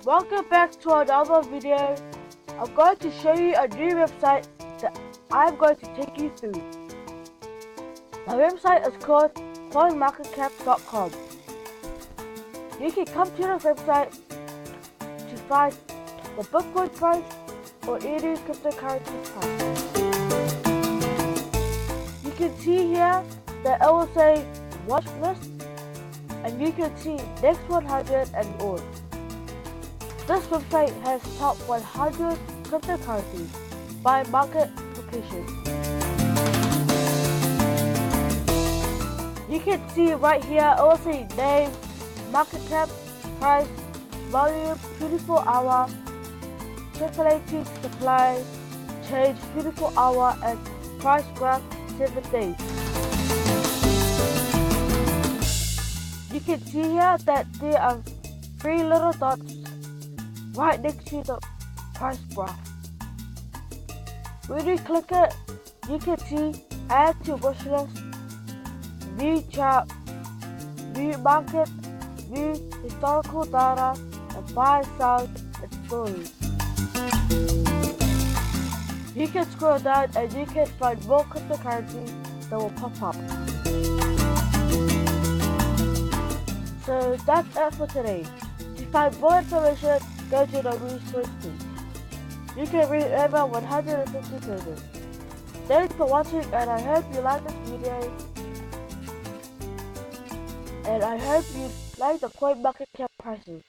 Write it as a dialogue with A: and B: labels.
A: Welcome back to another video. I'm going to show you a new website that I'm going to take you through. The website is called Coinmarketcap.com. You can come to the website to find the Bitcoin price or any cryptocurrency price. You can see here that it will say watch list, and you can see next 100 and all. This website has top 100 cryptocurrencies by market location. You can see right here, it will say name, market cap, price, volume, 24 hour, circulating supply, change 24 hour, and price graph 7 days. You can see here that there are 3 little dots right next to the price graph. When you click it, you can see add to wish list, view chart, view market, view historical data, and buy, sell, and stories. You can scroll down and you can find more cryptocurrencies that will pop up. So that's it for today. To find more information, go to the resource page. You can read over 150 pages. Thanks for watching, and I hope you like this video. And I hope you like the Coinmarketcap prices.